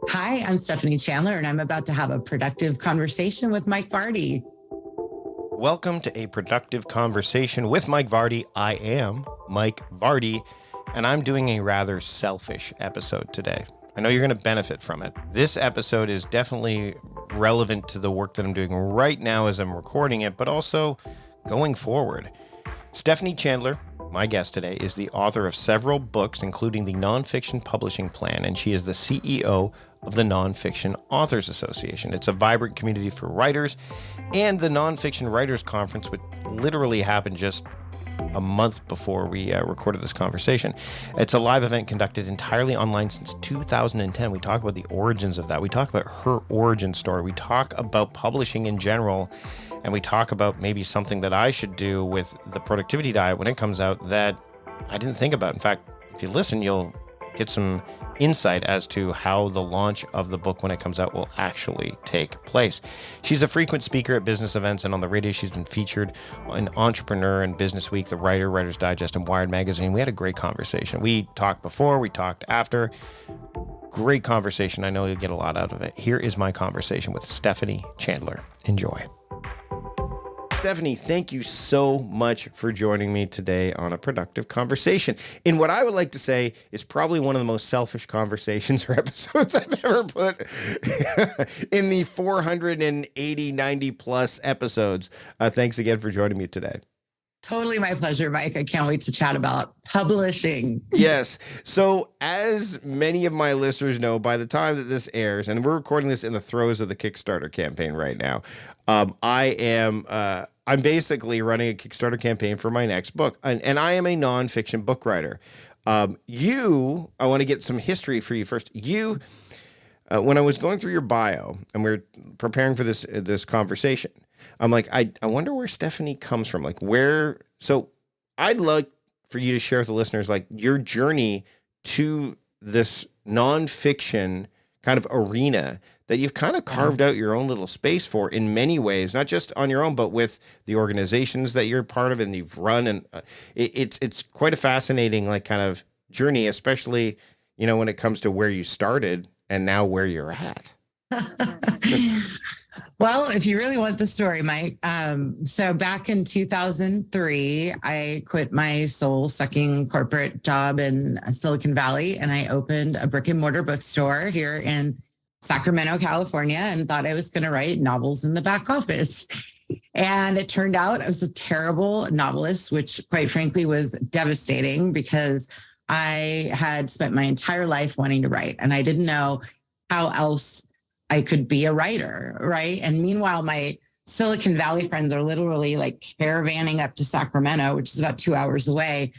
Hi, I'm Stephanie Chandler, and I'm about to have a productive conversation with Mike Vardy. Welcome to A Productive Conversation with Mike Vardy. I am Mike Vardy, and I'm doing a rather selfish episode today. I know you're going to benefit from it. This episode is definitely relevant to the work that I'm doing right now as I'm recording it, but also going forward. Stephanie Chandler, my guest today, is the author of several books, including the Nonfiction Publishing Plan, and she is the CEO of the Nonfiction Authors Association. It's a vibrant community for writers, and the Nonfiction Writers Conference, which literally happened just a month before we recorded this conversation. It's a live event conducted entirely online since 2010. We talk about the origins of that. We talk about her origin story. We talk about publishing in general, and we talk about maybe something that I should do with the productivity diet when it comes out that I didn't think about. In fact, if you listen, you'll get some insight as to how the launch of the book when it comes out will actually take place. She's a frequent speaker at business events and on the radio. She's been featured in Entrepreneur and BusinessWeek, The Writer, Writer's Digest, and Wired Magazine. We had a great conversation. We talked before, we talked after. Great conversation. I know you'll get a lot out of it. Here is my conversation with Stephanie Chandler. Enjoy. Stephanie, thank you so much for joining me today on A Productive Conversation in what I would like to say is probably one of the most selfish conversations or episodes I've ever put in the 480, 90 plus episodes. Thanks again for joining me today. Totally my pleasure, Mike. I can't wait to chat about publishing. Yes. So as many of my listeners know, by the time that this airs, and we're recording this in the throes of the Kickstarter campaign right now, I'm basically running a Kickstarter campaign for my next book, and I am a nonfiction book writer. I want to get some history for you first. When I was going through your bio and we were preparing for this conversation, I'm like, I wonder where Stephanie comes from. Like where, so I'd like for you to share with the listeners, like your journey to this nonfiction kind of arena that you've kind of carved out your own little space for in many ways, not just on your own, but with the organizations that you're part of and you've run. And it's quite a fascinating, like kind of journey, especially, when it comes to where you started and now where you're at. Well, if you really want the story, Mike. So back in 2003, I quit my soul-sucking corporate job in Silicon Valley, and I opened a brick and mortar bookstore here in Sacramento, California, and thought I was going to write novels in the back office. And it turned out I was a terrible novelist, which quite frankly was devastating because I had spent my entire life wanting to write, and I didn't know how else I could be a writer, right? And meanwhile, my Silicon Valley friends are literally like caravanning up to Sacramento, which is about 2 hours away,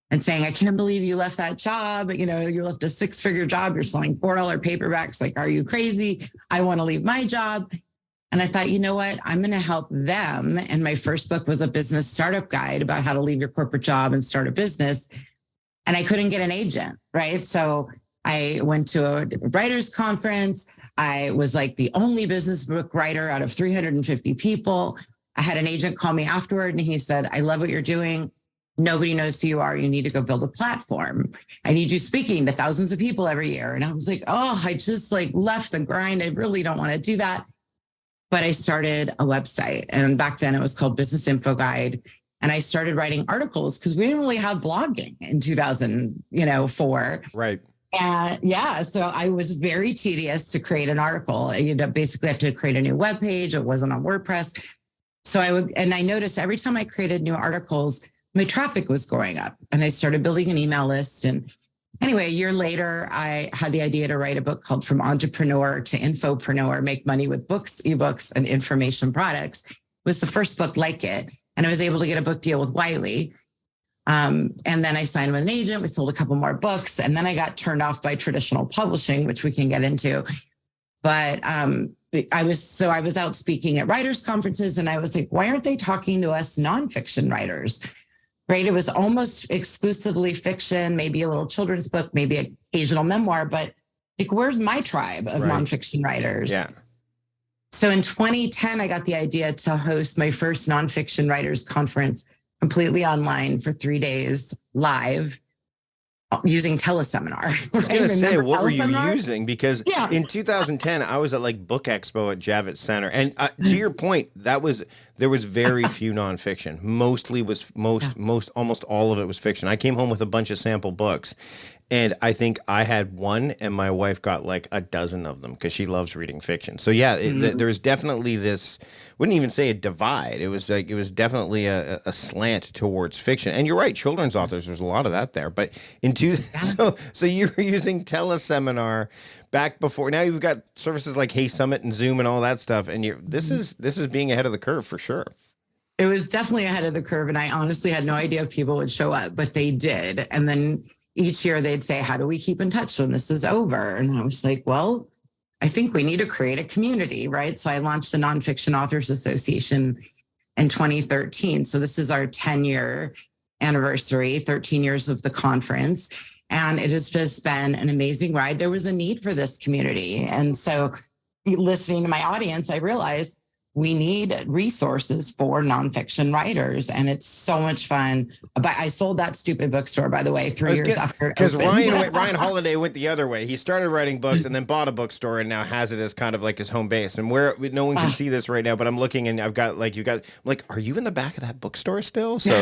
and saying, I can't believe you left that job. You left a 6-figure job. You're selling $4 paperbacks. Like, are you crazy? I want to leave my job. And I thought, you know what? I'm going to help them. And my first book was a business startup guide about how to leave your corporate job and start a business. And I couldn't get an agent, right? So I went to a writers conference. I was like the only business book writer out of 350 people. I had an agent call me afterward and he said, I love what you're doing. Nobody knows who you are. You need to go build a platform. I need you speaking to thousands of people every year. And I was like, I just left the grind. I really don't want to do that. But I started a website. And back then it was called Business Info Guide. And I started writing articles because we didn't really have blogging in 2004. Right. And so I was very tedious to create an article. You basically have to create a new web page. It wasn't on WordPress. So I noticed every time I created new articles, my traffic was going up, and I started building an email list. And anyway, a year later, I had the idea to write a book called From Entrepreneur to Infopreneur, Make Money with Books, eBooks, and Information Products. It was the first book like it. And I was able to get a book deal with Wiley. And then I signed with an agent. We sold a couple more books. And then I got turned off by traditional publishing, which we can get into. But I was out speaking at writers' conferences, and I was like, why aren't they talking to us nonfiction writers? Right? It was almost exclusively fiction, maybe a little children's book, maybe an occasional memoir, but where's my tribe of nonfiction writers? Yeah. So in 2010, I got the idea to host my first Nonfiction Writers Conference completely online for 3 days live. using teleseminar. I was going to say, what were you teleseminar? using? Because Yeah. in 2010, I was at like Book Expo at Javits Center. And to your point, there was very few nonfiction. Almost all of it was fiction. I came home with a bunch of sample books. And I think I had one, and my wife got like a dozen of them because she loves reading fiction. So yeah, there was definitely this. Wouldn't even say a divide. It was definitely a slant towards fiction. And you're right, children's authors. There's a lot of that there. But so you were using teleseminar back before. Now you've got services like Hey Summit and Zoom and all that stuff. And this is being ahead of the curve for sure. It was definitely ahead of the curve, and I honestly had no idea if people would show up, but they did. And then each year they'd say, how do we keep in touch when this is over? And I was like, well, I think we need to create a community, right? So I launched the Nonfiction Authors Association in 2013. So this is our 10-year anniversary, 13 years of the conference. And it has just been an amazing ride. There was a need for this community. And so listening to my audience, I realized we need resources for nonfiction writers, and it's so much fun. But I sold that stupid bookstore, by the way, 3 years after it because opened. Ryan Holiday went the other way. He started writing books and then bought a bookstore and now has it as kind of like his home base. And where no one can see this right now, but I'm looking and I've got like are you in the back of that bookstore still? So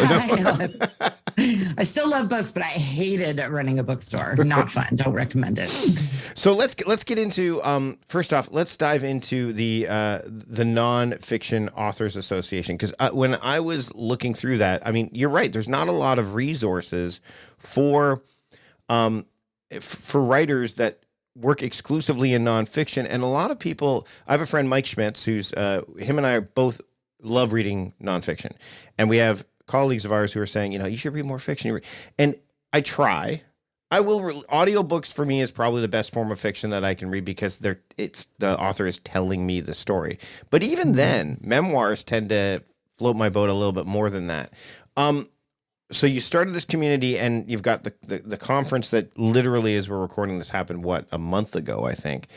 I still love books, but I hated running a bookstore. Not fun. Don't recommend it. So let's get into first off, let's dive into the Nonfiction Authors Association, because when I was looking through that, I mean, you're right. There's not a lot of resources for writers that work exclusively in nonfiction, and a lot of people. I have a friend, Mike Schmitz, who's him and I both love reading nonfiction, and we have colleagues of ours who are saying, you should read more fiction. And I try. I will. Audiobooks for me is probably the best form of fiction that I can read because the author is telling me the story. But even then, memoirs tend to float my boat a little bit more than that. So you started this community, and you've got the conference that literally, as we're recording this, happened a month ago, I think.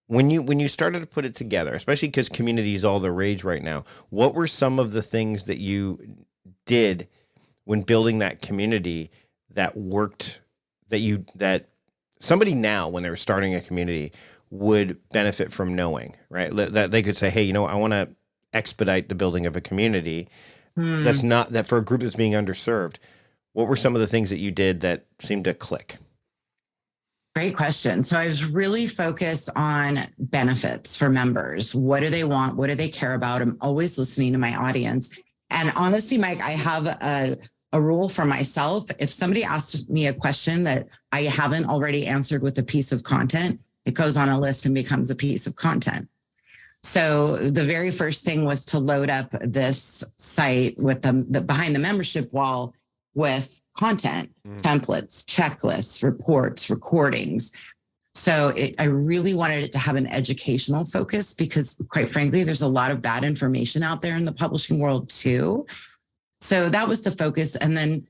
When you started to put it together, especially because community is all the rage right now, what were some of the things that you did when building that community that worked, that somebody now, when they were starting a community, would benefit from knowing, right? That they could say, hey, I want to expedite the building of a community that's not that for a group that's being underserved. What were some of the things that you did that seemed to click? Great question. So I was really focused on benefits for members. What do they want? What do they care about? I'm always listening to my audience. And honestly, Mike, I have a rule for myself. If somebody asks me a question that I haven't already answered with a piece of content, it goes on a list and becomes a piece of content. So the very first thing was to load up this site with the behind the membership wall with content, templates, checklists, reports, recordings. So I really wanted it to have an educational focus because, quite frankly, there's a lot of bad information out there in the publishing world too. So that was the focus. And then,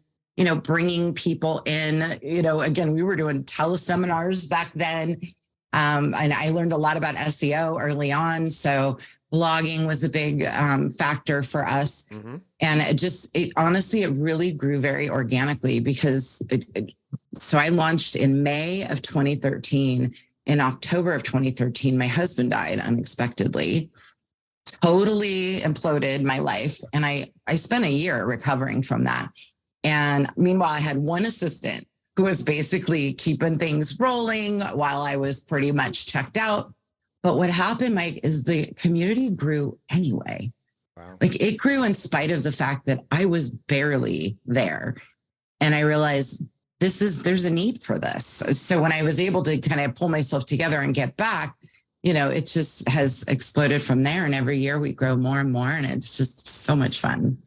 bringing people in, again, we were doing teleseminars back then. And I learned a lot about SEO early on. So blogging was a big factor for us. Mm-hmm. And it honestly really grew very organically because so I launched in May of 2013. In October of 2013, my husband died unexpectedly, totally imploded my life. And I spent a year recovering from that. And meanwhile, I had one assistant who was basically keeping things rolling while I was pretty much checked out. But what happened, Mike, is the community grew anyway. Wow. Like it grew in spite of the fact that I was barely there. And I realized there's a need for this. So when I was able to kind of pull myself together and get back, it just has exploded from there. And every year we grow more and more. And it's just so much fun.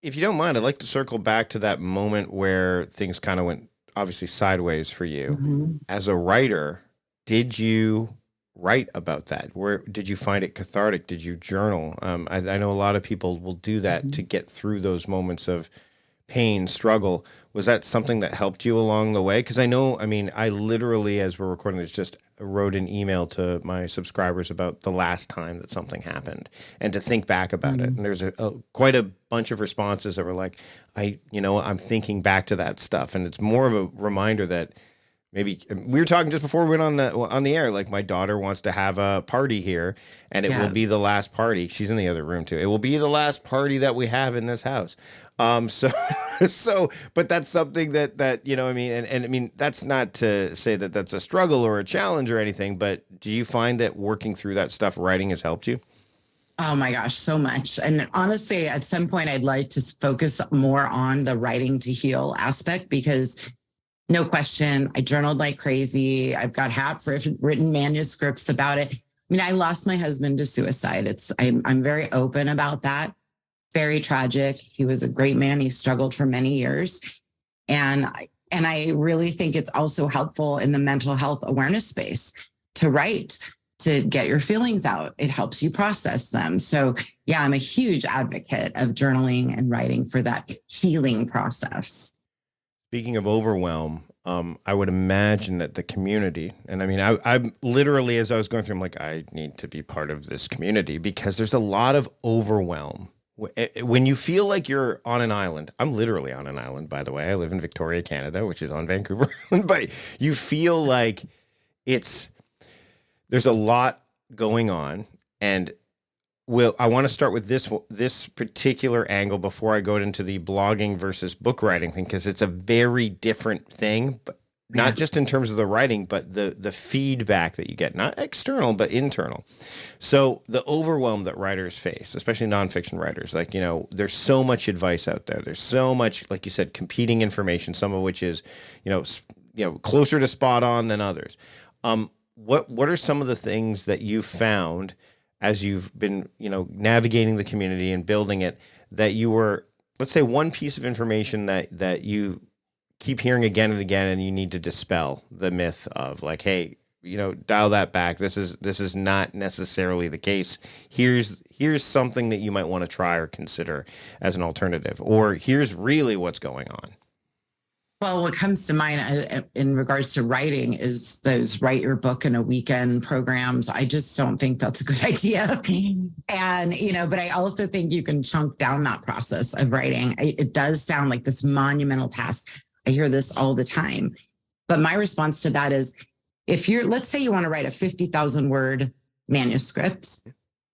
If you don't mind, I'd like to circle back to that moment where things kind of went obviously sideways for you. Mm-hmm. As a writer, did you write about that? Where did you find it cathartic? Did you journal? I know a lot of people will do that to get through those moments of pain, struggle. Was that something that helped you along the way? Because I know, I mean, I literally, as we're recording this, just wrote an email to my subscribers about the last time that something happened and to think back about it. And there's quite a bunch of responses that were like, I'm thinking back to that stuff. And it's more of a reminder that maybe we were talking just before we went on the air, like my daughter wants to have a party here and it will be the last party. She's in the other room too. It will be the last party that we have in this house. But that's something that, you know, I mean, and I mean, that's not to say that that's a struggle or a challenge or anything, but do you find that working through that stuff, writing has helped you? Oh my gosh, so much. And honestly, at some point, I'd like to focus more on the writing to heal aspect because no question, I journaled like crazy. I've got written manuscripts about it. I mean, I lost my husband to suicide. I'm very open about that. Very tragic. He was a great man. He struggled for many years. And I really think it's also helpful in the mental health awareness space to write, to get your feelings out. It helps you process them. So yeah, I'm a huge advocate of journaling and writing for that healing process. Speaking of overwhelm, I would imagine that the community, and I mean, I'm literally, as I was going through, I'm like, I need to be part of this community because there's a lot of overwhelm. When you feel like you're on an island, I'm literally on an island, by the way. I live in Victoria, Canada, which is on Vancouver Island, but you feel like there's a lot going on. And I want to start with this particular angle before I go into the blogging versus book writing thing, because it's a very different thing, but not just in terms of the writing, but the feedback that you get, not external, but internal. So the overwhelm that writers face, especially nonfiction writers, like, you know, there's so much advice out there. There's so much, like you said, competing information, some of which is, closer to spot on than others. What are some of the things that you've found as you've been, navigating the community and building it, that you were, let's say, one piece of information that you keep hearing again and again, and you need to dispel the myth of like, hey, dial that back. This is not necessarily the case. Here's something that you might want to try or consider as an alternative, or here's really what's going on. Well, what comes to mind in regards to writing is those write your book in a weekend programs. I just don't think that's a good idea. And, but I also think you can chunk down that process of writing. It does sound like this monumental task. I hear this all the time. But my response to that is, let's say you want to write a 50,000 word manuscript,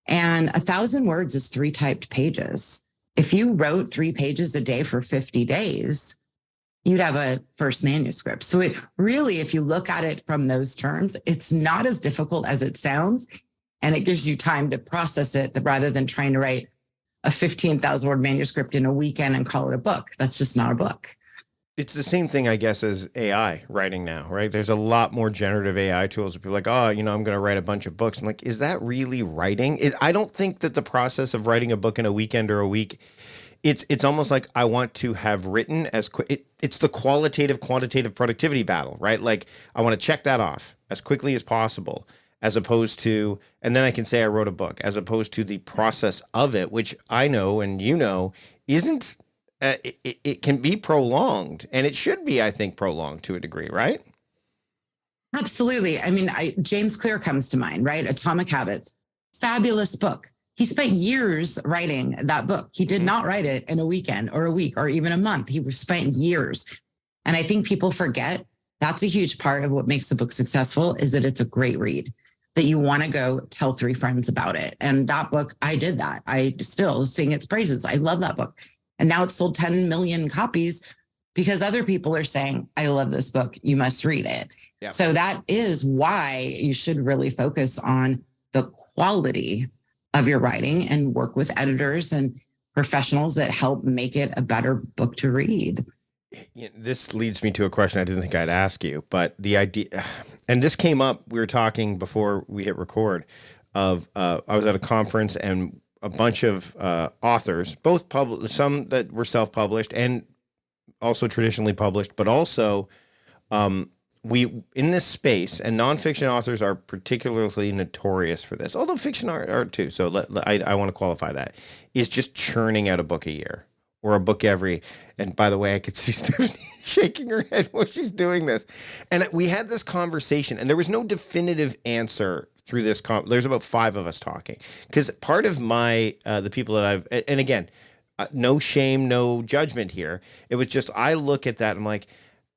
and 1,000 words is 3 typed pages. If you wrote 3 pages a day for 50 days, you'd have a first manuscript. So it really, if you look at it from those terms, it's not as difficult as it sounds. And it gives you time to process it rather than trying to write a 15,000 word manuscript in a weekend and call it a book. That's just not a book. It's the same thing, I guess, as AI writing now, right? There's a lot more generative AI tools. People are like, I'm going to write a bunch of books. I'm like, is that really writing? I don't think that the process of writing a book in a weekend or a week, it's almost like I want to have written as quick. It's the quantitative productivity battle, right? Like I want to check that off as quickly as possible, as opposed to, and then I can say I wrote a book, as opposed to the process of it, which I know and isn't. It can be prolonged, and it should be, I think, prolonged to a degree, right? Absolutely. I mean, James Clear comes to mind, right? Atomic Habits, fabulous book. He spent years writing that book. He did not write it in a weekend or a week or even a month. He spent years. And I think people forget that's a huge part of what makes a book successful is that it's a great read, that you want to go tell 3 friends about it. And that book, I did that. I still sing its praises. I love that book. And now it's sold 10 million copies because other people are saying, I love this book. You must read it. Yeah. So that is why you should really focus on the quality of your writing and work with editors and professionals that help make it a better book to read. This leads me to a question I didn't think I'd ask you, but the idea, and this came up, we were talking before we hit record of, I was at a conference and a bunch of authors, both some that were self-published and also traditionally published, but also we in this space, and nonfiction authors are particularly notorious for this, although fiction are too. So I want to qualify that, is just churning out a book a year or a book every, and by the way, I could see Stephanie shaking her head while she's doing this. And we had this conversation, and there was no definitive answer through this. There's about 5 of us talking, because part of my, the people that I've, and again, no shame, no judgment here. It was just, I look at that and I'm like,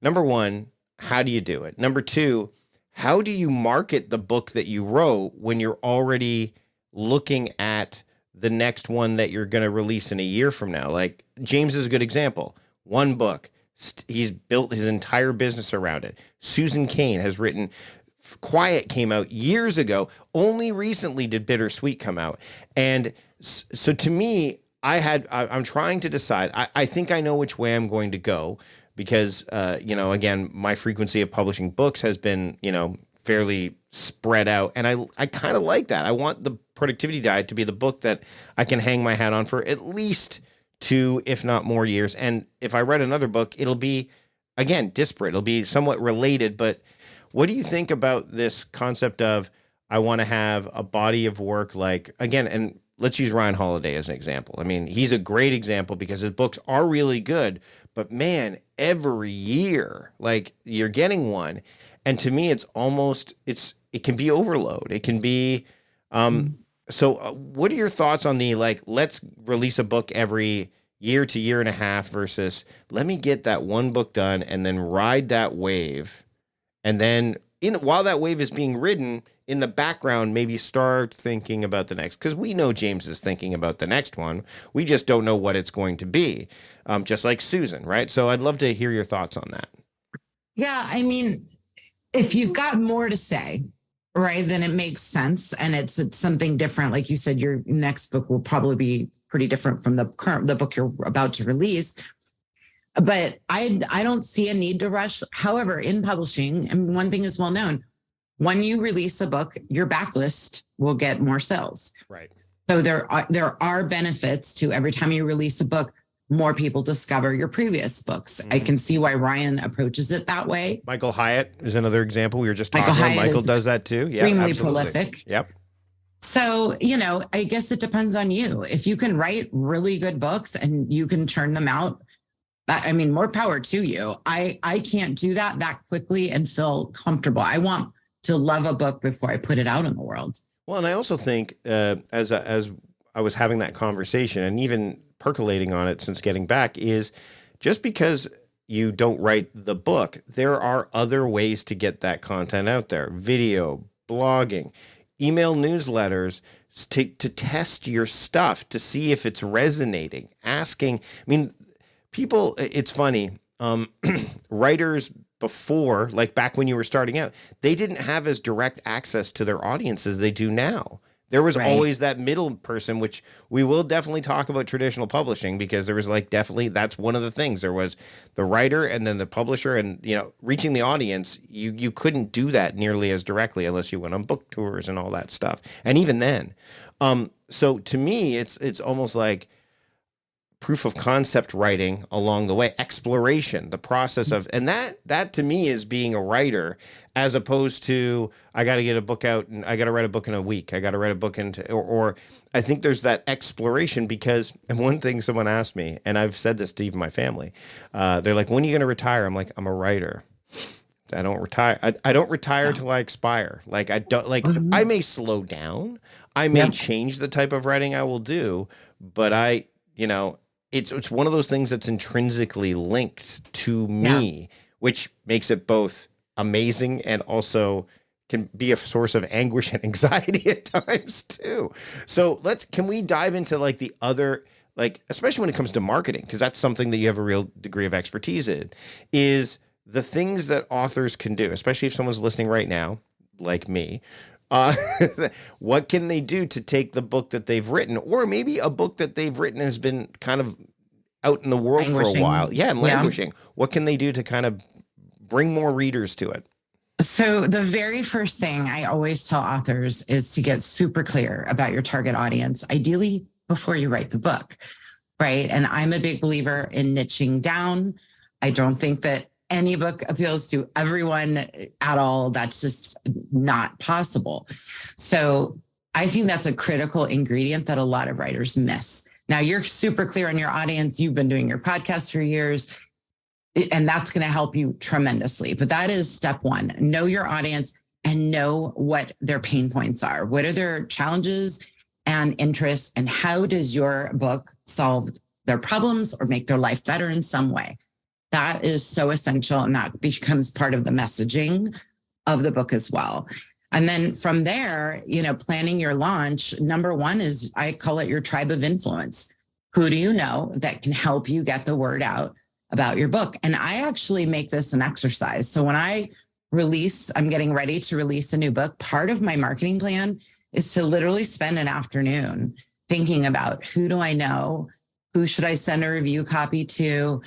number one, how do you do it? Number two, how do you market the book that you wrote when you're already looking at the next one that you're going to release in a year from now? Like, James is a good example. One book. He's built his entire business around it. Susan Cain has written, Quiet came out years ago. Only recently did Bittersweet come out. And so to me, I'm trying to decide. I think I know which way I'm going to go, because, again, my frequency of publishing books has been, fairly spread out. And I kind of like that. I want the Productivity Diet to be the book that I can hang my hat on for at least 2, if not more years. And if I write another book, it'll be, again, disparate. It'll be somewhat related. But what do you think about this concept of, I want to have a body of work, like, again, and let's use Ryan Holiday as an example. I mean, he's a great example because his books are really good, but man, every year, like, you're getting one. And to me, it's almost, it can be overload. It can be, so what are your thoughts on the, like, let's release a book every year to year and a half versus let me get that one book done and then ride that wave. And then while that wave is being ridden, in the background, maybe start thinking about the next, because we know James is thinking about the next one. We just don't know what it's going to be, just like Susan, right? So I'd love to hear your thoughts on that. Yeah, I mean, if you've got more to say, right, then it makes sense. And it's something different. Like you said, your next book will probably be pretty different from the book you're about to release. But I don't see a need to rush. However, in publishing, and one thing is well known, when you release a book, your backlist will get more sales. Right. So there are benefits to every time you release a book, more people discover your previous books. I can see why Ryan approaches it that way. Michael Hyatt is another example. We were just talking Michael about. Hyatt Michael does that too. Yeah, extremely absolutely. prolific. Yep. So, I guess it depends on you. If you can write really good books and you can churn them out, I mean, more power to you. I can't do that quickly and feel comfortable. I want to love a book before I put it out in the world. Well, and I also think as I was having that conversation and even percolating on it since getting back, is just because you don't write the book, there are other ways to get that content out there. Video, blogging, email newsletters, to test your stuff, to see if it's resonating, asking. I mean, people, it's funny, writers before, like back when you were starting out, they didn't have as direct access to their audience as they do now. There was always that middle person, which we will definitely talk about traditional publishing, because there was definitely, that's one of the things. There was the writer and then the publisher, and, reaching the audience, you couldn't do that nearly as directly unless you went on book tours and all that stuff. And even then, so to me, it's almost like proof of concept writing along the way, exploration, the process of, and that to me is being a writer, as opposed to, I got to get a book out and I got to write a book in a week. I got to write a book or I think there's that exploration, because, and one thing someone asked me, and I've said this to even my family, they're like, when are you going to retire? I'm like, I'm a writer. I don't retire. I don't retire till I expire. Like, I don't, like, I may slow down. I may change the type of writing I will do, but it's one of those things that's intrinsically linked to me, which makes it both amazing and also can be a source of anguish and anxiety at times too. So can we dive into the other, especially when it comes to marketing, because that's something that you have a real degree of expertise in, is the things that authors can do, especially if someone's listening right now, like me. What can they do to take the book that they've written, or maybe a book that they've written has been kind of out in the world for a while? Yeah, and languishing. Yeah. What can they do to kind of bring more readers to it? So the very first thing I always tell authors is to get super clear about your target audience, ideally before you write the book, right? And I'm a big believer in niching down. I don't think that any book appeals to everyone at all. That's just not possible. So I think that's a critical ingredient that a lot of writers miss. Now you're super clear on your audience. You've been doing your podcast for years, and that's going to help you tremendously. But that is step one. Know your audience and know what their pain points are. What are their challenges and interests, and how does your book solve their problems or make their life better in some way? That is so essential, and that becomes part of the messaging of the book as well. And then from there, planning your launch, number one is, I call it your tribe of influence. Who do you know that can help you get the word out about your book? And I actually make this an exercise. So when I'm getting ready to release a new book, part of my marketing plan is to literally spend an afternoon thinking about, who do I know? Who should I send a review copy to?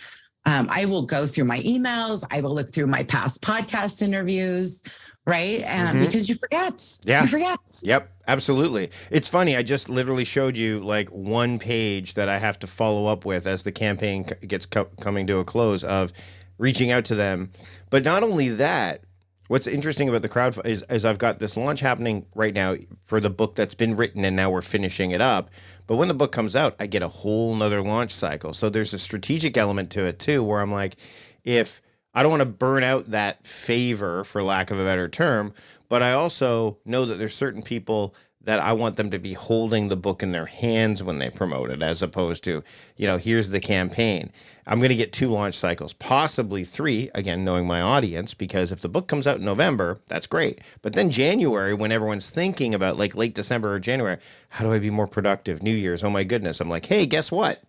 I will go through my emails. I will look through my past podcast interviews, right? And because you forget. Yeah. You forget. Yep, absolutely. It's funny. I just literally showed you like one page that I have to follow up with as the campaign gets coming to a close, of reaching out to them. But not only that, what's interesting about the crowd is I've got this launch happening right now for the book that's been written, and now we're finishing it up. But when the book comes out, I get a whole nother launch cycle. So there's a strategic element to it too, where I'm like, if I don't want to burn out that favor, for lack of a better term, but I also know that there's certain people that I want them to be holding the book in their hands when they promote it, as opposed to, here's the campaign. I'm going to get 2 launch cycles, possibly 3, again, knowing my audience, because if the book comes out in November, that's great. But then January, when everyone's thinking about like late December or January, how do I be more productive? New Year's, oh my goodness. I'm like, hey, guess what?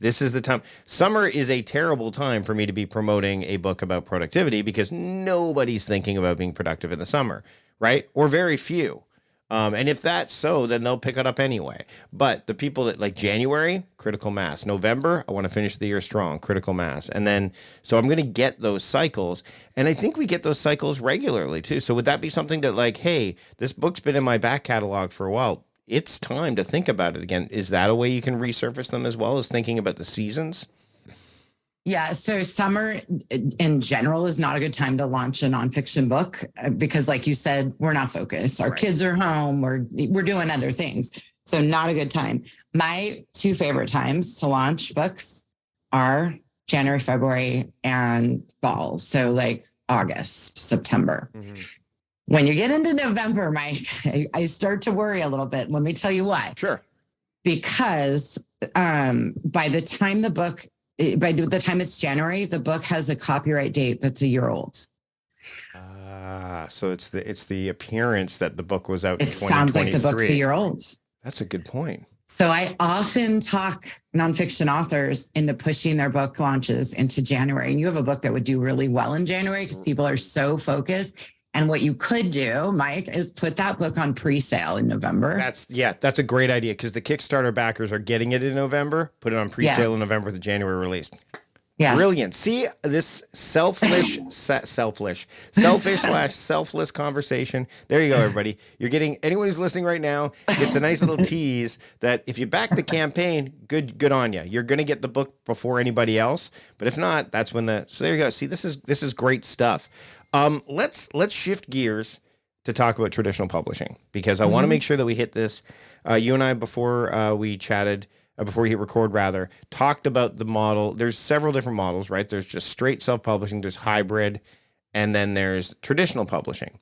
This is the time. Summer is a terrible time for me to be promoting a book about productivity, because nobody's thinking about being productive in the summer, right? Or very few. And if that's so, then they'll pick it up anyway. But the people that like January, critical mass. November, I want to finish the year strong, critical mass. And then, so I'm going to get those cycles. And I think we get those cycles regularly too. So would that be something that like, hey, this book's been in my back catalog for a while, it's time to think about it again? Is that a way you can resurface them, as well as thinking about the seasons? Yeah. So summer in general is not a good time to launch a nonfiction book, because like you said, we're not focused. Our kids are home. We're doing other things. So not a good time. My 2 favorite times to launch books are January, February, and fall. So like August, September. When you get into November, Mike, I start to worry a little bit. Let me tell you why. Sure. Because by the time it's January, the book has a copyright date that's a year old. So it's the appearance that the book was out in 2023. It sounds like the book's a year old. That's a good point. So I often talk nonfiction authors into pushing their book launches into January. And you have a book that would do really well in January because people are so focused. And what you could do, Mike, is put that book on pre-sale in November. That's a great idea, because the Kickstarter backers are getting it in November. Put it on pre-sale in November, the January release. Yes. Brilliant. See, this selfish / selfless conversation. There you go, everybody. You're getting, anyone who's listening right now, it's a nice little tease that if you back the campaign, good on you. You're going to get the book before anybody else. But if not, that's when so there you go. See, this is great stuff. Let's shift gears to talk about traditional publishing, because I want to make sure that we hit this. You and I, before we chatted, before we hit record rather, talked about the model. There's several different models, right? There's just straight self-publishing, there's hybrid, and then there's traditional publishing.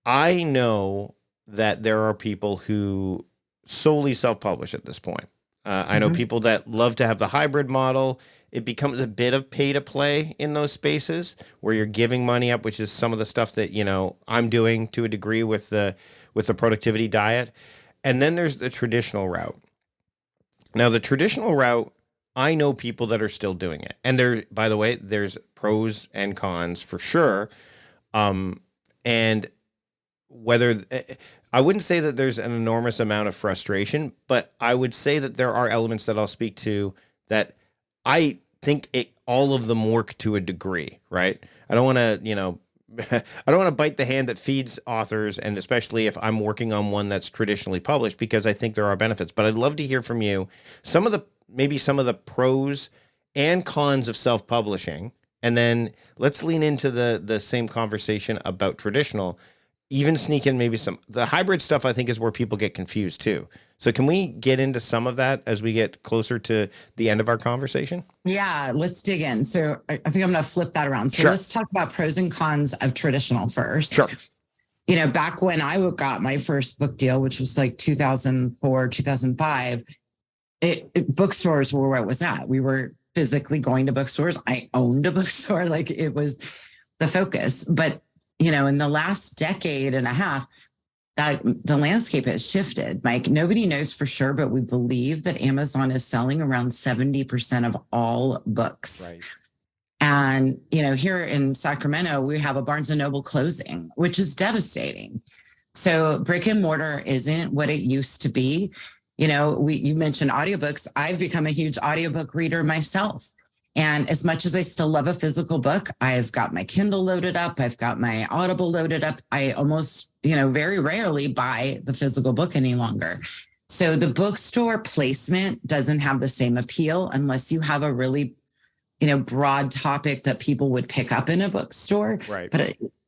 I know that there are people who solely self-publish at this point. I know people that love to have the hybrid model. It becomes a bit of pay to play in those spaces where you're giving money up, which is some of the stuff that, I'm doing to a degree with the productivity diet. And then there's the traditional route. Now, the traditional route, I know people that are still doing it. And by the way, there's pros and cons for sure. And whether I wouldn't say that there's an enormous amount of frustration, but I would say that there are elements that I'll speak to that I think all of them work to a degree, right? I don't want to, I don't want to bite the hand that feeds authors, and especially if I'm working on one that's traditionally published, because I think there are benefits. But I'd love to hear from you maybe some of the pros and cons of self-publishing, and then let's lean into the same conversation about traditional. even sneak in maybe the hybrid stuff, I think, is where people get confused too. So can we get into some of that as we get closer to the end of our conversation? Yeah, let's dig in. So I think I'm going to flip that around. So Sure. let's talk about pros and cons of traditional first. Sure. Back when I got my first book deal, which was like 2004, 2005, bookstores were where it was at. We were physically going to bookstores. I owned a bookstore. Like, it was the focus. But, in the last decade and a half, that the landscape has shifted. Mike, nobody knows for sure, but we believe that Amazon is selling around 70% of all books. Right. And, here in Sacramento, we have a Barnes & Noble closing, which is devastating. So brick and mortar isn't what it used to be. You mentioned audiobooks. I've become a huge audiobook reader myself. And as much as I still love a physical book, I've got my Kindle loaded up. I've got my Audible loaded up. I almost, very rarely buy the physical book any longer. So the bookstore placement doesn't have the same appeal unless you have a really, broad topic that people would pick up in a bookstore. Right.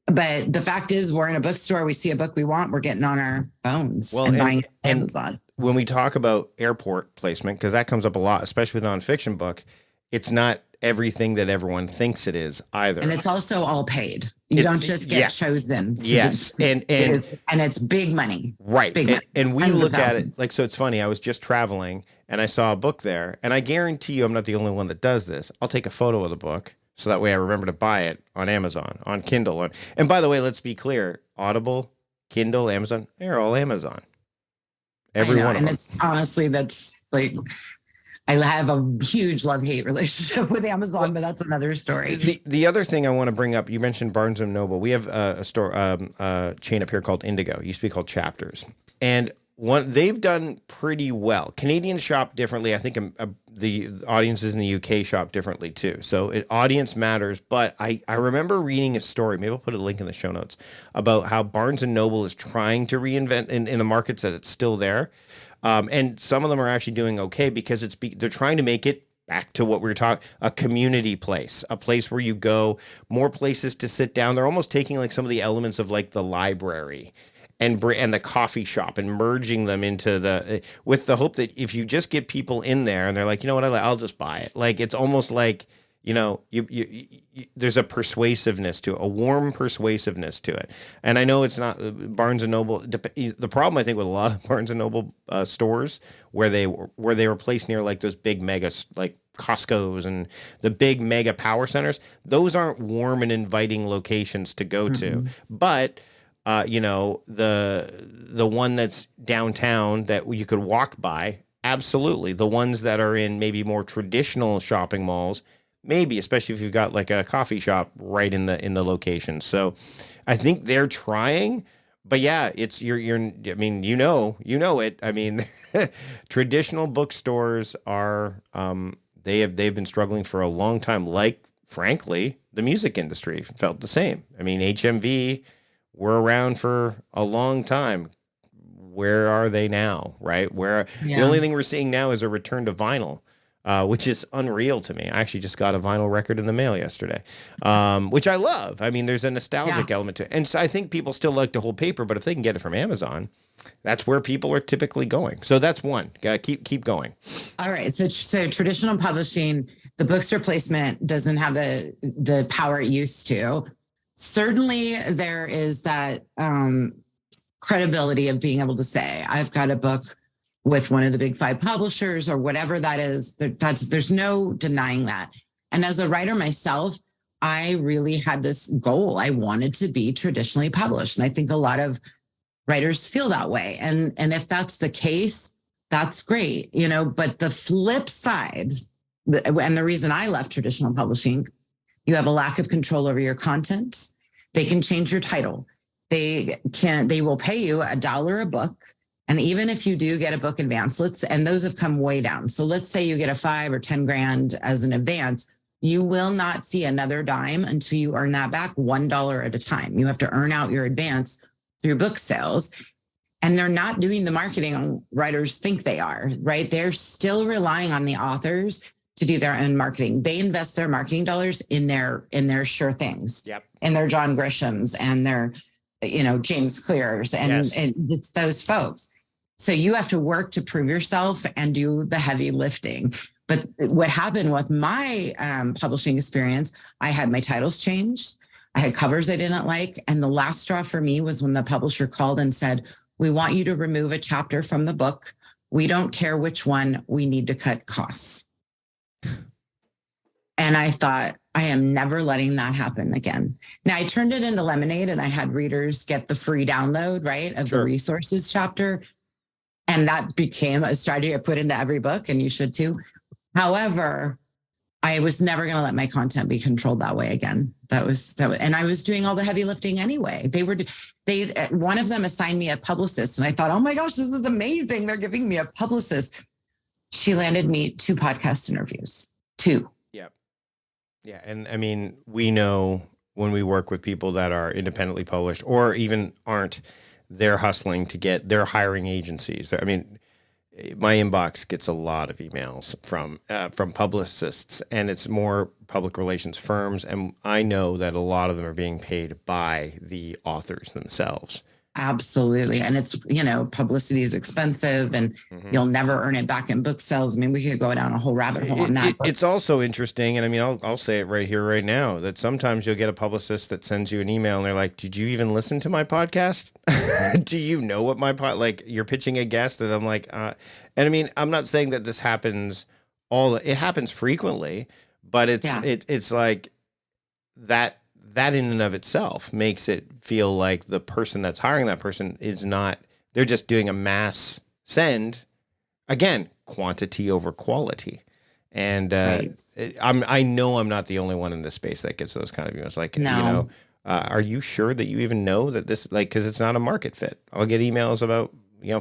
But the fact is, we're in a bookstore, we see a book we want, we're getting on our phones and buying Amazon. When we talk about airport placement, because that comes up a lot, especially with nonfiction book, it's not everything that everyone thinks it is either. And it's also all paid. You don't just get chosen. Yes. And it's big money. Right. Big money. And we look at it like, so it's funny. I was just traveling and I saw a book there, and I guarantee you I'm not the only one that does this. I'll take a photo of the book so that way I remember to buy it on Amazon, on Kindle. And by the way, let's be clear, Audible, Kindle, Amazon, they're all Amazon. Every one of them. And it's honestly, that's like, I have a huge love-hate relationship with Amazon, but that's another story. The other thing I want to bring up, you mentioned Barnes & Noble. We have a store, chain up here called Indigo. It used to be called Chapters. And they've done pretty well. Canadians shop differently. I think the audiences in the UK shop differently too. So audience matters. But I remember reading a story, maybe I'll put a link in the show notes, about how Barnes & Noble is trying to reinvent in the markets that it's still there. And some of them are actually doing okay because they're trying to make it back to what we were talking, a community place, a place where you go, more places to sit down. They're almost taking like some of the elements of like the library and the coffee shop and merging them into with the hope that if you just get people in there and they're like, you know what, I'll just buy it. Like, it's almost like, there's a persuasiveness to it, a warm persuasiveness to it. And I know it's not Barnes & Noble. The problem, I think, with a lot of Barnes & Noble stores where they were placed near like those big mega, like Costco's and the big mega power centers, those aren't warm and inviting locations to go to. But the one that's downtown that you could walk by, absolutely. The ones that are in maybe more traditional shopping malls, maybe, especially if you've got like a coffee shop right in the location. So I think they're trying, but yeah, it's you're I mean, you know it. I mean, traditional bookstores are they've been struggling for a long time. Like, frankly, the music industry felt the same. I mean, HMV were around for a long time. Where are they now? Right? The only thing we're seeing now is a return to vinyl. Which is unreal to me. I actually just got a vinyl record in the mail yesterday, which I love. I mean, there's a nostalgic element to it. And so I think people still like to hold paper, but if they can get it from Amazon, that's where people are typically going. So that's one. Keep going. All right. So traditional publishing, the bookstore placement doesn't have the power it used to. Certainly there is that credibility of being able to say, I've got a book with one of the big 5 publishers or whatever that is. There's no denying that. And as a writer myself, I really had this goal. I wanted to be traditionally published. And I think a lot of writers feel that way. And if that's the case, that's great, but the flip side, and the reason I left traditional publishing, you have a lack of control over your content. They can change your title. They will pay you $1 a book. And even if you do get a book advance, and those have come way down. So let's say you get a 5 or 10 grand as an advance, you will not see another dime until you earn that back $1 at a time. You have to earn out your advance through book sales. And they're not doing the marketing writers think they are, right? They're still relying on the authors to do their own marketing. They invest their marketing dollars in their sure things, in their John Grishams and their James Clears and it's those folks. So you have to work to prove yourself and do the heavy lifting. But what happened with my publishing experience, I had my titles changed. I had covers I didn't like. And the last straw for me was when the publisher called and said, we want you to remove a chapter from the book. We don't care which one. We need to cut costs. And I thought, I am never letting that happen again. Now, I turned it into Lemonade and I had readers get the free download, right, of the resources chapter. And that became a strategy I put into every book, and you should too. However, I was never going to let my content be controlled that way again. And I was doing all the heavy lifting anyway. One of them assigned me a publicist, and I thought, oh my gosh, this is amazing. They're giving me a publicist. She landed me 2 podcast interviews, 2. Yeah. And I mean, we know when we work with people that are independently published or even aren't, they're hustling they're hiring agencies. I mean, my inbox gets a lot of emails from publicists, and it's more public relations firms. And I know that a lot of them are being paid by the authors themselves. Absolutely. And it's, publicity is expensive, and you'll never earn it back in book sales. I mean, we could go down a whole rabbit hole on that. It's also interesting. And I mean, I'll say it right here, right now, that sometimes you'll get a publicist that sends you an email and they're like, did you even listen to my podcast? Do you know what like you're pitching a guest? And I'm like, and I mean, I'm not saying that this happens it happens frequently, but it's like that in and of itself makes it feel like the person that's hiring that person is not, they're just doing a mass send. Again, quantity over quality. And I know I'm not the only one in this space that gets those kind of emails. Like, are you sure that you even know that this, because it's not a market fit? I'll get emails about,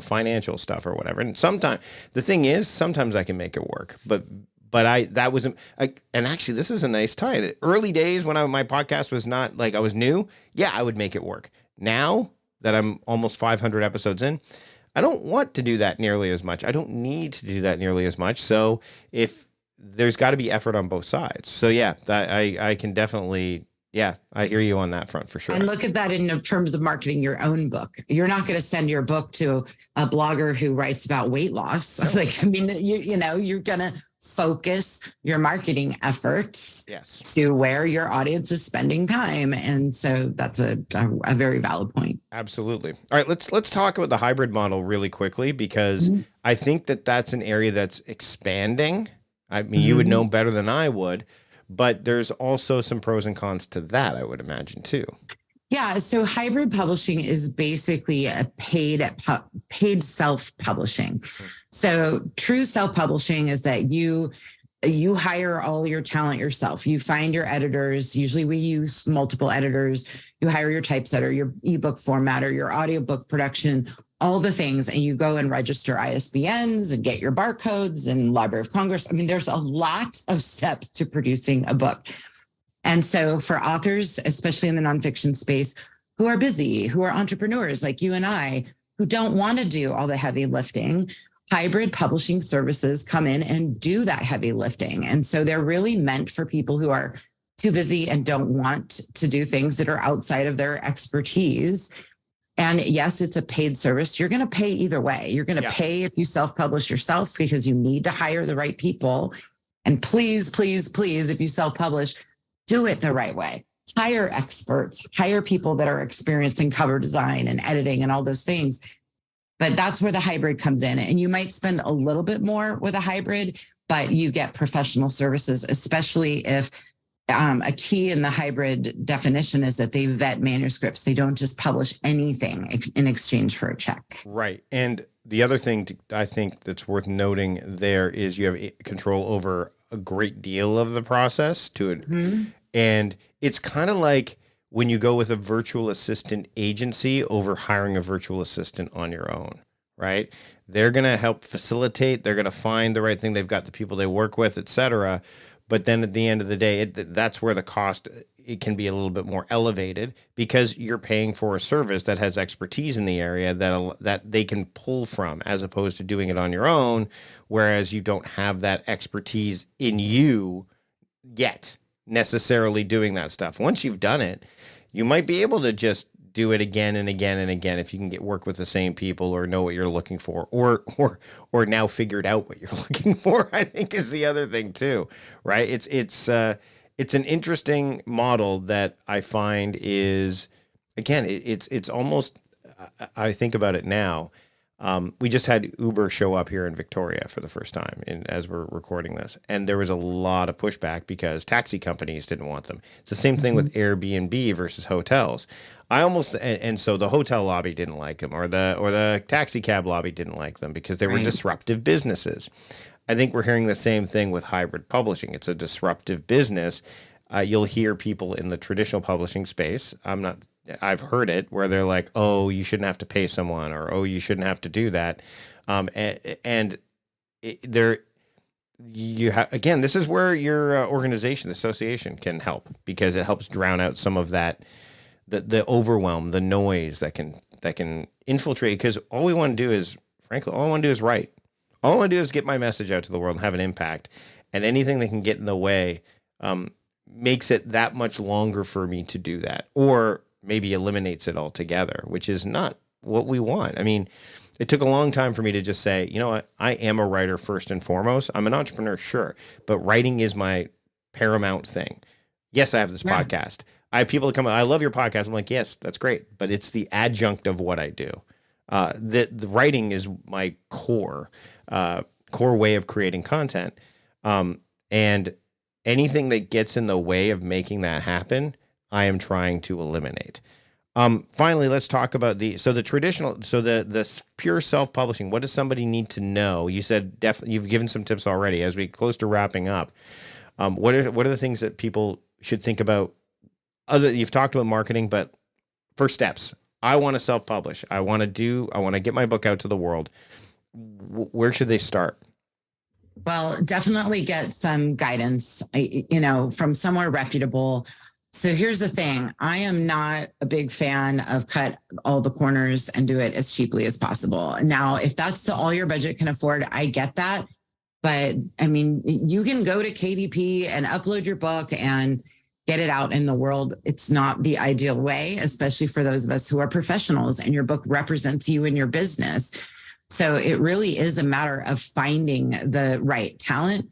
financial stuff or whatever. And sometimes I can make it work, but that wasn't, and actually this is a nice tie. The early days when my podcast was not I was new, I would make it work. Now that I'm almost 500 episodes in, I don't want to do that nearly as much. I don't need to do that nearly as much. So if there's got to be effort on both sides. So I can definitely, I hear you on that front for sure. And look at that in terms of marketing your own book. You're not going to send your book to a blogger who writes about weight loss. You're going to focus your marketing efforts to where your audience is spending time. And so that's a very valid point. Absolutely. All right, let's talk about the hybrid model really quickly, because I think that's an area that's expanding. I mean, you would know better than I would, but there's also some pros and cons to that, I would imagine, too. Yeah. So hybrid publishing is basically a paid self-publishing. So true self-publishing is that you hire all your talent yourself. You find your editors. Usually we use multiple editors. You hire your typesetter, your ebook formatter, your audiobook production, all the things. And you go and register ISBNs and get your barcodes and Library of Congress. I mean, there's a lot of steps to producing a book. And so for authors, especially in the nonfiction space, who are busy, who are entrepreneurs like you and I, who don't want to do all the heavy lifting, hybrid publishing services come in and do that heavy lifting. And so they're really meant for people who are too busy and don't want to do things that are outside of their expertise. And yes, it's a paid service. You're going to pay either way. You're going to pay if you self-publish yourself, because you need to hire the right people. And please, please, please, if you self-publish, do it the right way. Hire experts, hire people that are experienced in cover design and editing and all those things. But that's where the hybrid comes in. And you might spend a little bit more with a hybrid, but you get professional services, especially if a key in the hybrid definition is that they vet manuscripts. They don't just publish anything in exchange for a check. Right. And the other thing I think that's worth noting there is you have control over a great deal of the process to it. And it's kind of like when you go with a virtual assistant agency over hiring a virtual assistant on your own, right? They're going to help facilitate. They're going to find the right thing. They've got the people they work with, et cetera. But then at the end of the day, that's where the cost, it can be a little bit more elevated, because you're paying for a service that has expertise in the area that they can pull from, as opposed to doing it on your own, whereas you don't have that expertise in you yet necessarily doing that stuff. Once you've done it, you might be able to just do it again and again and again if you can work with the same people or know what you're looking for, or now figured out what you're looking for, I think is the other thing too, right? It's an interesting model that I find is, again, it's almost, I think about it now. We just had Uber show up here in Victoria for the first time as we're recording this. And there was a lot of pushback because taxi companies didn't want them. It's the same thing with Airbnb versus hotels. And so the hotel lobby didn't like them, or the taxi cab lobby didn't like them because they were disruptive businesses. I think we're hearing the same thing with hybrid publishing. It's a disruptive business. You'll hear people in the traditional publishing space. I've heard it where they're like, "Oh, you shouldn't have to pay someone," or "Oh, you shouldn't have to do that." Again, this is where your organization, the association, can help, because it helps drown out some of that, the overwhelm, the noise that can infiltrate. Because all we want to do is, frankly, all I want to do is write. All I want to do is get my message out to the world and have an impact. And anything that can get in the way makes it that much longer for me to do that, or maybe eliminates it altogether, which is not what we want. I mean, it took a long time for me to just say, you know what, I am a writer first and foremost. I'm an entrepreneur, sure, but writing is my paramount thing. Yes, I have this podcast. I have people that come, I love your podcast. I'm like, yes, that's great, but it's the adjunct of what I do. The writing is my core way of creating content. And anything that gets in the way of making that happen, I am trying to eliminate. Finally, let's talk about the pure self-publishing. What does somebody need to know? You said you've given some tips already. As we close to wrapping up, what are the things that people should think about? You've talked about marketing, but first steps. I want to self-publish. I want to get my book out to the world. Where should they start? Well, definitely get some guidance, from somewhere reputable. So here's the thing. I am not a big fan of cut all the corners and do it as cheaply as possible. Now, if that's all your budget can afford, I get that. But I mean, you can go to KDP and upload your book and get it out in the world. It's not the ideal way, especially for those of us who are professionals and your book represents you and your business. So it really is a matter of finding the right talent.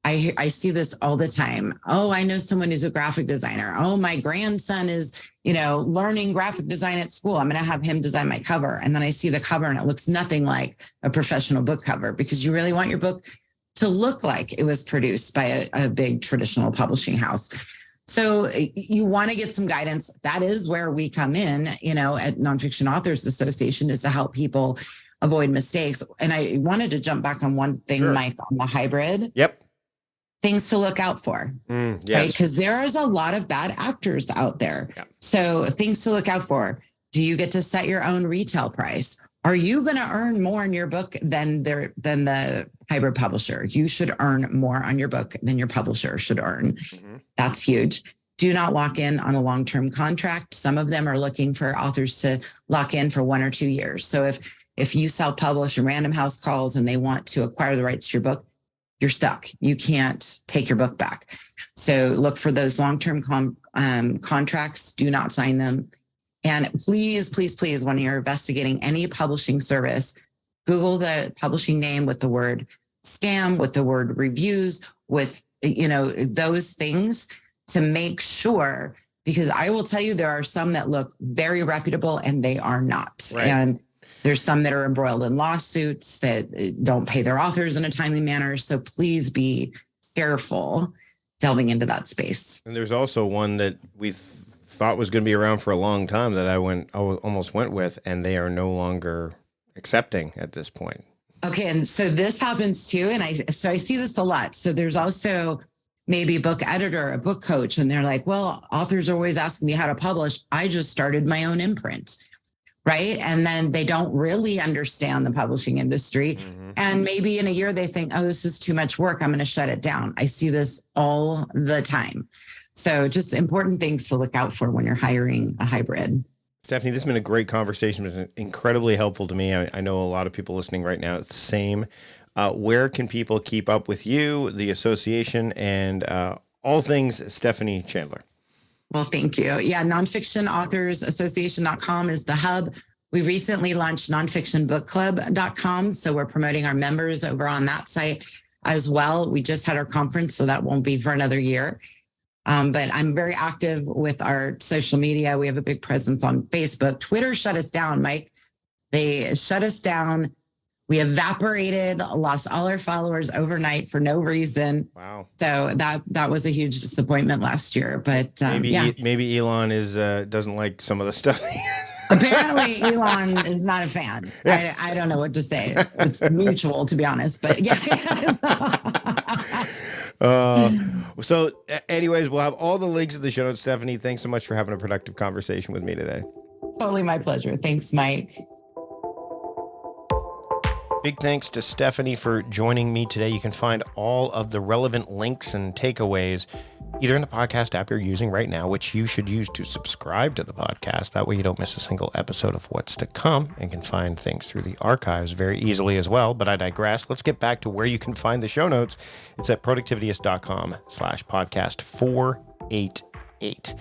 I see this all the time. Oh, I know someone who's a graphic designer. Oh, my grandson is, learning graphic design at school. I'm going to have him design my cover. And then I see the cover and it looks nothing like a professional book cover, because you really want your book to look like it was produced by a big traditional publishing house. So you want to get some guidance. That is where we come in, at Nonfiction Authors Association, is to help people avoid mistakes. And I wanted to jump back on one thing, sure, Mike, on the hybrid. Yep. Things to look out for, yes, right? Because there is a lot of bad actors out there. Yep. So things to look out for. Do you get to set your own retail price? Are you going to earn more on your book than the hybrid publisher? You should earn more on your book than your publisher should earn. Mm-hmm. That's huge. Do not lock in on a long-term contract. Some of them are looking for authors to lock in for 1 or 2 years. So if you self-publish and Random House calls and they want to acquire the rights to your book, you're stuck. You can't take your book back. So look for those long-term contracts. Do not sign them. And please, please, please, when you're investigating any publishing service, Google the publishing name with the word scam, with the word reviews, with, those things to make sure, because I will tell you, there are some that look very reputable and they are not. Right. And there's some that are embroiled in lawsuits that don't pay their authors in a timely manner. So please be careful delving into that space. And there's also one that we thought was going to be around for a long time that I almost went with, and they are no longer accepting at this point. Okay. And so this happens too. And I see this a lot. So there's also maybe a book editor, a book coach, and they're like, well, authors are always asking me how to publish. I just started my own imprint. Right. And then they don't really understand the publishing industry. Mm-hmm. And maybe in a year they think, oh, this is too much work, I'm going to shut it down. I see this all the time. So just important things to look out for when you're hiring a hybrid. Stephanie, this has been a great conversation. It was incredibly helpful to me. I know a lot of people listening right now, it's the same. Where can people keep up with you, the association, and all things Stephanie Chandler? Well, thank you. Yeah, Nonfiction Authors Association.com is the hub. We recently launched nonfictionbookclub.com. So we're promoting our members over on that site as well. We just had our conference, so that won't be for another year. But I'm very active with our social media. We have a big presence on Facebook. Twitter shut us down, Mike. They shut us down. We evaporated, lost all our followers overnight for no reason. Wow. So that was a huge disappointment last year. But maybe Elon doesn't like some of the stuff. Apparently, Elon is not a fan. Yeah. I don't know what to say. It's mutual, to be honest. But yeah. So anyways, we'll have all the links in the show notes. Stephanie, thanks so much for having a productive conversation with me today. Totally my pleasure. Thanks, Mike. Big thanks to Stephanie for joining me today. You can find all of the relevant links and takeaways either in the podcast app you're using right now, which you should use to subscribe to the podcast. That way you don't miss a single episode of what's to come, and can find things through the archives very easily as well. But I digress. Let's get back to where you can find the show notes. It's at productivityist.com/podcast 488.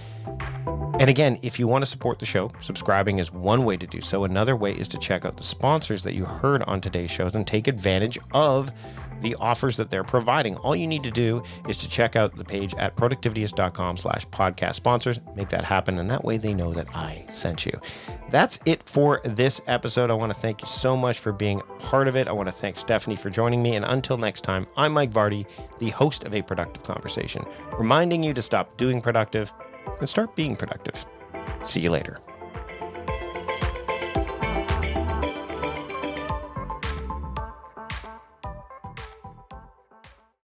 And again, if you want to support the show, subscribing is one way to do so. Another way is to check out the sponsors that you heard on today's shows and take advantage of the offers that they're providing. All you need to do is to check out the page at productivityist.com/podcast sponsors. Make that happen, and that way they know that I sent you. That's it for this episode. I want to thank you so much for being part of it. I want to thank Stephanie for joining me. And until next time, I'm Mike Vardy, the host of A Productive Conversation, reminding you to stop doing productive and start being productive. See you later.